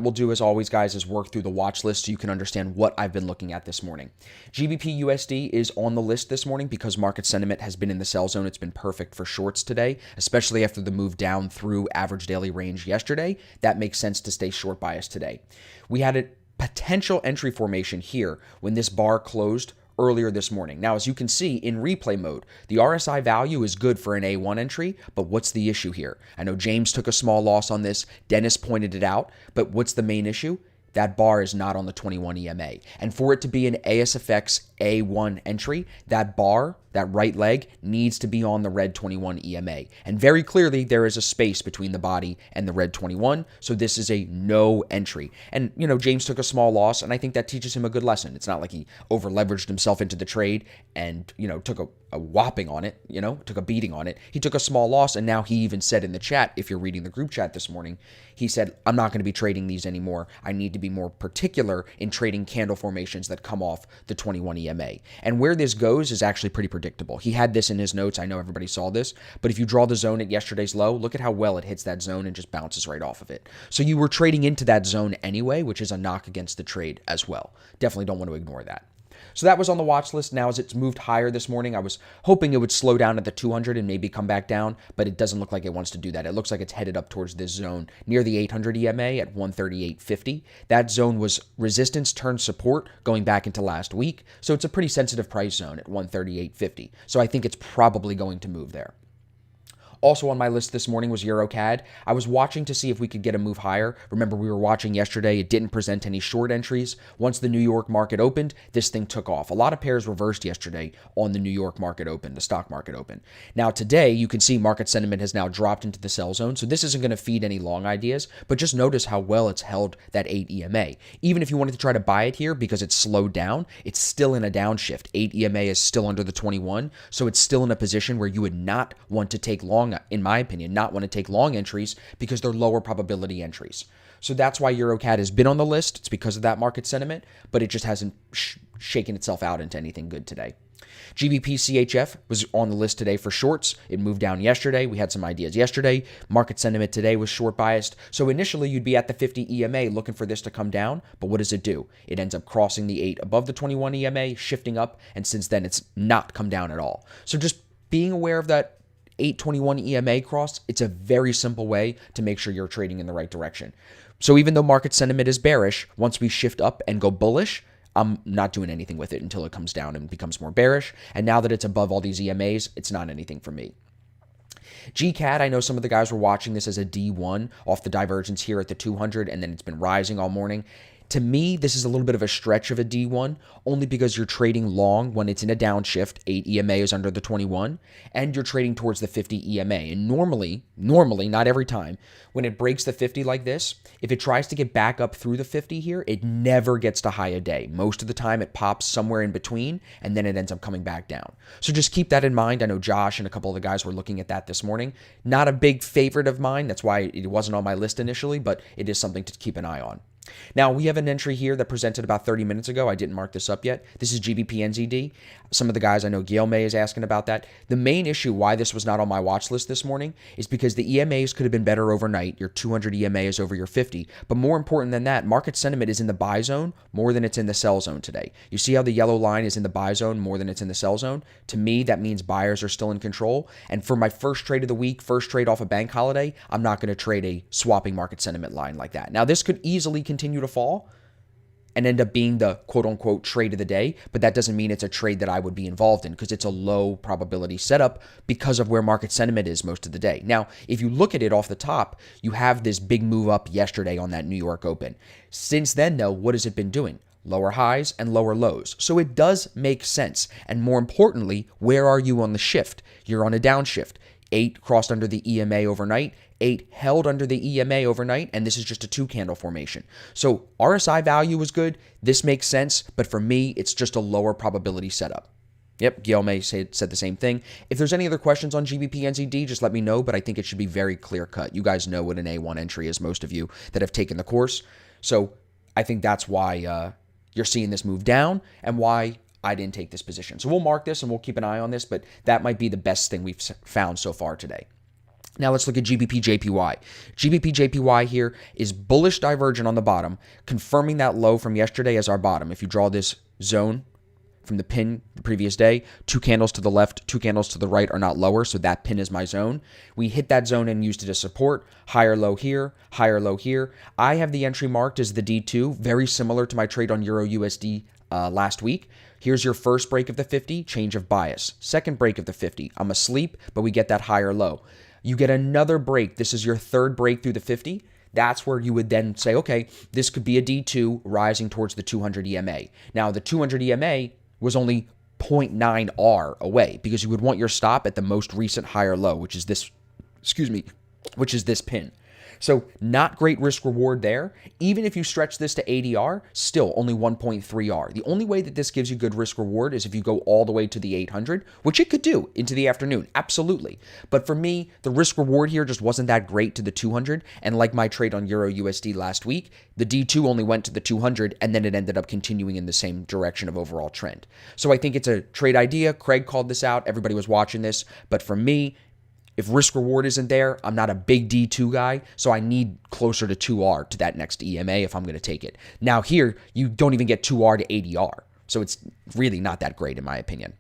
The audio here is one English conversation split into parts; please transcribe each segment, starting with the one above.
we'll do as always, guys, is work through the watch list so you can understand what I've been looking at this morning. GBPUSD is on the list this morning because market sentiment has been in the sell zone. It's been perfect for shorts today, especially after the move down through average daily range yesterday. That makes sense to stay short bias today. We had a potential entry formation here when this bar closed earlier this morning. Now, as you can see in replay mode, the RSI value is good for an A1 entry, but what's the issue here? I know James took a small loss on this. Dennis pointed it out, but what's the main issue? That bar is not on the 21 EMA. And for it to be an Asfx A1 entry, that bar, that right leg, needs to be on the red 21 EMA. And very clearly, there is a space between the body and the red 21, so this is a no entry. And, James took a small loss, and I think that teaches him a good lesson. It's not like he over-leveraged himself into the trade and, took a whopping on it, took a beating on it. He took a small loss, and now he even said in the chat, if you're reading the group chat this morning, he said, I'm not going to be trading these anymore. I need to be more particular in trading candle formations that come off the 21 EMA. And where this goes is actually pretty predictable. He had this in his notes. I know everybody saw this, but if you draw the zone at yesterday's low, look at how well it hits that zone and just bounces right off of it. So you were trading into that zone anyway, which is a knock against the trade as well. Definitely don't want to ignore that. So that was on the watch list. Now, as it's moved higher this morning, I was hoping it would slow down at the 200 and maybe come back down, but it doesn't look like it wants to do that. It looks like it's headed up towards this zone near the 800 EMA at 138.50. That zone was resistance turned support going back into last week, so it's a pretty sensitive price zone at 138.50. So I think it's probably going to move there. Also on my list this morning was EuroCAD. I was watching to see if we could get a move higher. Remember, we were watching yesterday. It didn't present any short entries. Once the New York market opened, this thing took off. A lot of pairs reversed yesterday on the New York market open, the stock market open. Now today, you can see market sentiment has now dropped into the sell zone, so this isn't going to feed any long ideas, but just notice how well it's held that 8 EMA. Even if you wanted to try to buy it here because it's slowed down, it's still in a downshift. 8 EMA is still under the 21, so it's still in a position where you would not want to take long, in my opinion, not want to take long entries because they're lower probability entries. So that's why EuroCAD has been on the list. It's because of that market sentiment, but it just hasn't shaken itself out into anything good today. GBPCHF was on the list today for shorts. It moved down yesterday. We had some ideas yesterday. Market sentiment today was short biased. So initially you'd be at the 50 EMA looking for this to come down, but what does it do? It ends up crossing the 8 above the 21 EMA, shifting up, and since then it's not come down at all. So just being aware of that 821 EMA cross, it's a very simple way to make sure you're trading in the right direction. So even though market sentiment is bearish, once we shift up and go bullish, I'm not doing anything with it until it comes down and becomes more bearish. And now that it's above all these EMAs, it's not anything for me. GCAD, I know some of the guys were watching this as a D1 off the divergence here at the 200, and then it's been rising all morning. To me, this is a little bit of a stretch of a D1, only because you're trading long when it's in a downshift, 8 EMA is under the 21, and you're trading towards the 50 EMA. And normally, not every time, when it breaks the 50 like this, if it tries to get back up through the 50 here, it never gets to high a day. Most of the time, it pops somewhere in between, and then it ends up coming back down. So just keep that in mind. I know Josh and a couple of the guys were looking at that this morning. Not a big favorite of mine. That's why it wasn't on my list initially, but it is something to keep an eye on. Now, we have an entry here that presented about 30 minutes ago. I didn't mark this up yet. This is GBPNZD. Some of the guys, I know Gail May is asking about that. The main issue why this was not on my watch list this morning is because the EMAs could have been better overnight. Your 200 EMA is over your 50. But more important than that, market sentiment is in the buy zone more than it's in the sell zone today. You see how the yellow line is in the buy zone more than it's in the sell zone? To me, that means buyers are still in control. And for my first trade of the week, first trade off a bank holiday, I'm not going to trade a swapping market sentiment line like that. Now, this could easily continue to fall and end up being the quote-unquote trade of the day, but that doesn't mean it's a trade that I would be involved in because it's a low probability setup because of where market sentiment is most of the day. Now, if you look at it off the top, you have this big move up yesterday on that New York Open. Since then, though, what has it been doing? Lower highs and lower lows. So it does make sense. And more importantly, where are you on the shift? You're on a downshift. 8 crossed under the EMA overnight, 8 held under the EMA overnight, and this is just a 2-candle formation. So RSI value was good. This makes sense, but for me, it's just a lower probability setup. Yep, Gail May said the same thing. If there's any other questions on GBPNZD, just let me know, but I think it should be very clear-cut. You guys know what an A1 entry is, most of you that have taken the course. So I think that's why you're seeing this move down and why I didn't take this position. So we'll mark this and we'll keep an eye on this, but that might be the best thing we've found so far today. Now let's look at GBPJPY. GBPJPY here is bullish divergent on the bottom, confirming that low from yesterday as our bottom. If you draw this zone from the pin the previous day, 2 candles to the left, 2 candles to the right are not lower, so that pin is my zone. We hit that zone and used it as support. Higher low here, higher low here. I have the entry marked as the D2, very similar to my trade on EURUSD last week. Here's your first break of the 50, change of bias. Second break of the 50, I'm asleep, but we get that higher low. You get another break. This is your third break through the 50. That's where you would then say, okay, this could be a D2 rising towards the 200 EMA. Now, the 200 EMA was only 0.9 R away because you would want your stop at the most recent higher low, which is this, which is this pin. So not great risk reward there. Even if you stretch this to ADR, still only 1.3 R. The only way that this gives you good risk reward is if you go all the way to the 800, which it could do into the afternoon, absolutely. But for me, the risk reward here just wasn't that great to the 200. And like my trade on EuroUSD last week, the D2 only went to the 200 and then it ended up continuing in the same direction of overall trend. So I think it's a trade idea. Craig called this out. Everybody was watching this. But for me, if risk reward isn't there, I'm not a big D2 guy, so I need closer to 2R to that next EMA if I'm going to take it. Now here, you don't even get 2R to ADR, so it's really not that great in my opinion.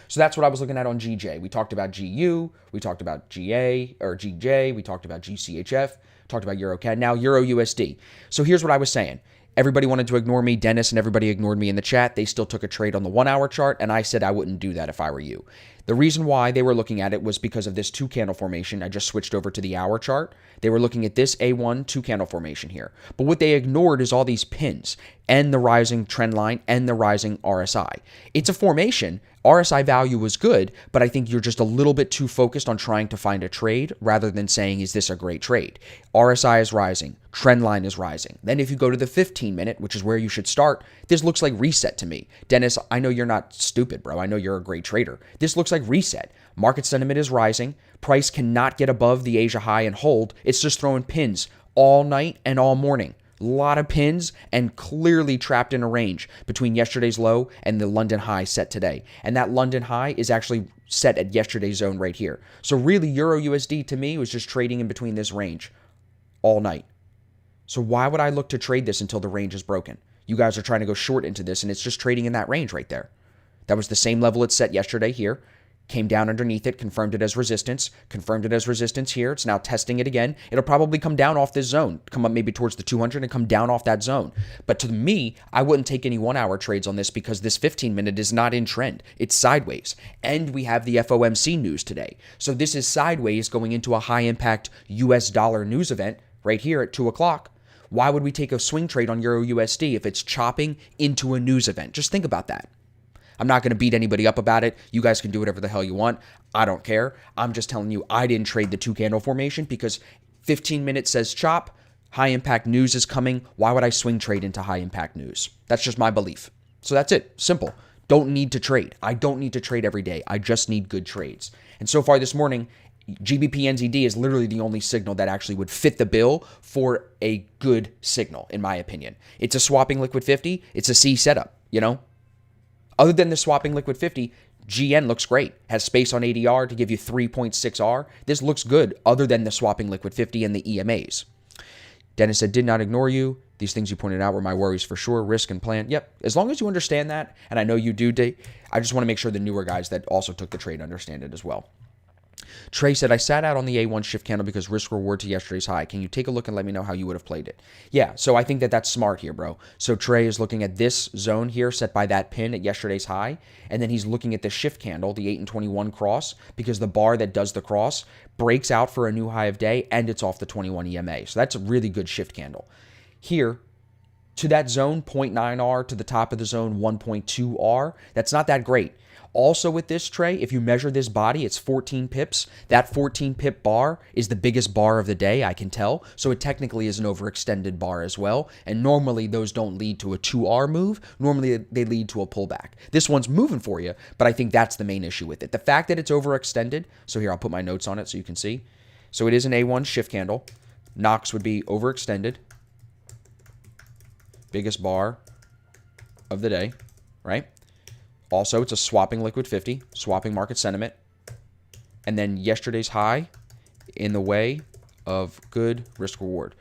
So that's what I was looking at on GJ. We talked about GU, we talked about GA or GJ, we talked about GCHF, talked about EuroCAD, now EuroUSD. So here's what I was saying. Everybody wanted to ignore me. Dennis and everybody ignored me in the chat. They still took a trade on the 1 hour chart, and I said I wouldn't do that if I were you. The reason why they were looking at it was because of this 2 candle formation. I just switched over to the hour chart. They were looking at this A1 2 candle formation here. But what they ignored is all these pins and the rising trend line and the rising RSI. It's a formation. RSI value was good, but I think you're just a little bit too focused on trying to find a trade rather than saying, is this a great trade? RSI is rising. Trend line is rising. Then if you go to the 15-minute, which is where you should start, this looks like reset to me. Dennis, I know you're not stupid, bro. I know you're a great trader. This looks like reset. Market sentiment is rising. Price cannot get above the Asia high and hold. It's just throwing pins all night and all morning. A lot of pins and clearly trapped in a range between yesterday's low and the London high set today. And that London high is actually set at yesterday's zone right here. So really, EuroUSD to me was just trading in between this range all night. So why would I look to trade this until the range is broken? You guys are trying to go short into this, and it's just trading in that range right there. That was the same level it set yesterday here. Came down underneath it, confirmed it as resistance here. It's now testing it again. It'll probably come down off this zone, come up maybe towards the 200 and come down off that zone. But to me, I wouldn't take any 1 hour trades on this because this 15-minute is not in trend. It's sideways. And we have the FOMC news today. So this is sideways going into a high impact US dollar news event right here at 2 o'clock. Why would we take a swing trade on EuroUSD if it's chopping into a news event? Just think about that. I'm not going to beat anybody up about it. You guys can do whatever the hell you want. I don't care. I'm just telling you I didn't trade the 2 candle formation because 15 minutes says chop. High impact news is coming. Why would I swing trade into high impact news? That's just my belief. So that's it. Simple. Don't need to trade. I don't need to trade every day. I just need good trades. And so far this morning, GBPNZD is literally the only signal that actually would fit the bill for a good signal, in my opinion. It's a swapping liquid 50. It's a C setup, you know? Other than the swapping liquid 50, GN looks great. Has space on ADR to give you 3.6 R. This looks good other than the swapping liquid 50 and the EMAs. Dennis said, did not ignore you. These things you pointed out were my worries for sure. Risk and plan. Yep. As long as you understand that, and I know you do, I just want to make sure the newer guys that also took the trade understand it as well. Trey said, I sat out on the A1 shift candle because risk reward to yesterday's high. Can you take a look and let me know how you would have played it? Yeah, so I think that that's smart here, bro. So Trey is looking at this zone here set by that pin at yesterday's high, and then he's looking at the shift candle, the 8 and 21 cross, because the bar that does the cross breaks out for a new high of day, and it's off the 21 EMA. So that's a really good shift candle. Here, to that zone, 0.9 R, to the top of the zone, 1.2 R. That's not that great. Also with this Trey, if you measure this body, it's 14 pips. That 14 pip bar is the biggest bar of the day, I can tell. So it technically is an overextended bar as well. And normally those don't lead to a 2R move. Normally they lead to a pullback. This one's moving for you, but I think that's the main issue with it. The fact that it's overextended. So here, I'll put my notes on it so you can see. So it is an A1 shift candle. Knox would be overextended. Biggest bar of the day, right? Also, it's a swapping liquid 50, swapping market sentiment. And then yesterday's high in the way of good risk reward.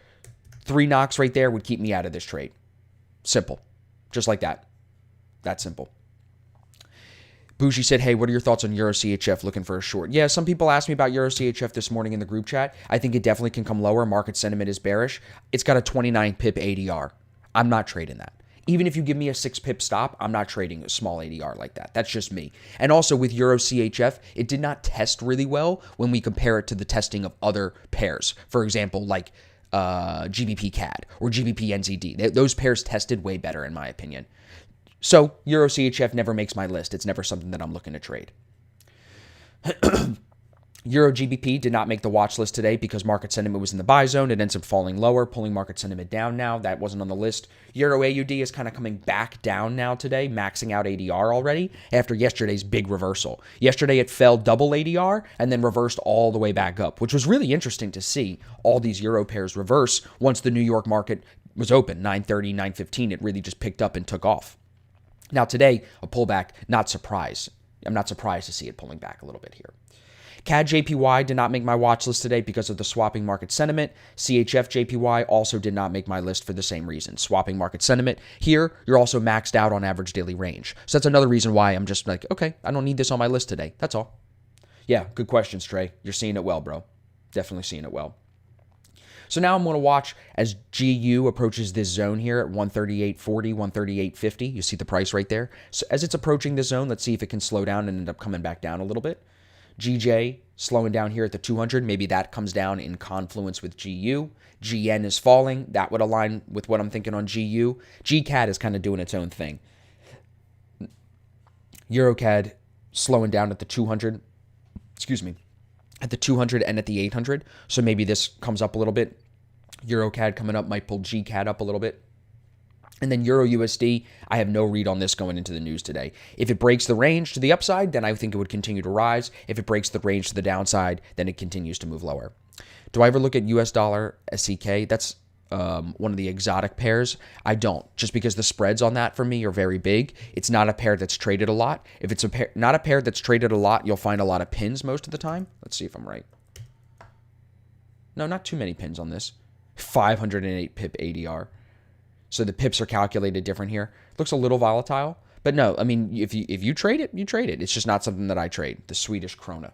3 knocks right there would keep me out of this trade. Simple. Just like that. That simple. Bougie said, hey, what are your thoughts on EuroCHF looking for a short? Yeah, some people asked me about EuroCHF this morning in the group chat. I think it definitely can come lower. Market sentiment is bearish. It's got a 29 pip ADR. I'm not trading that. Even if you give me a 6 pip stop, I'm not trading a small ADR like that. That's just me. And also with EuroCHF, it did not test really well when we compare it to the testing of other pairs. For example, like GBPCAD or GBPNZD. Those pairs tested way better in my opinion. So EuroCHF never makes my list. It's never something that I'm looking to trade. Euro GBP did not make the watch list today because market sentiment was in the buy zone. It ends up falling lower, pulling market sentiment down now. That wasn't on the list. Euro AUD is kind of coming back down now today, maxing out ADR already after yesterday's big reversal. Yesterday it fell double ADR and then reversed all the way back up, which was really interesting to see all these Euro pairs reverse once the New York market was open, 9:30, 9:15. It really just picked up and took off. Now today, a pullback, not surprised. I'm not surprised to see it pulling back a little bit here. CAD JPY did not make my watch list today because of the swapping market sentiment. CHF JPY also did not make my list for the same reason. Swapping market sentiment. Here, you're also maxed out on average daily range. So that's another reason why I'm just like, okay, I don't need this on my list today. That's all. Yeah, good question, Stray. You're seeing it well, bro. Definitely seeing it well. So now I'm going to watch as GU approaches this zone here at 138.40, 138.50. You see the price right there. So as it's approaching this zone, let's see if it can slow down and end up coming back down a little bit. GJ slowing down here at the 200. Maybe that comes down in confluence with GU. GN is falling. That would align with what I'm thinking on GU. GCAD is kind of doing its own thing. EuroCAD slowing down at the 200. Excuse me. At the 200 and at the 800. So maybe this comes up a little bit. EuroCAD coming up might pull GCAD up a little bit. And then EURUSD, I have no read on this going into the news today. If it breaks the range to the upside, then I think it would continue to rise. If it breaks the range to the downside, then it continues to move lower. Do I ever look at US dollar SEK? That's one of the exotic pairs. I don't, just because the spreads on that for me are very big. It's not a pair that's traded a lot. If it's not a pair that's traded a lot, you'll find a lot of pins most of the time. Let's see if I'm right. No, not too many pins on this. 508 pip ADR. So the pips are calculated different here. Looks a little volatile, but no, I mean, if you trade it, you trade it. It's just not something that I trade. The Swedish krona.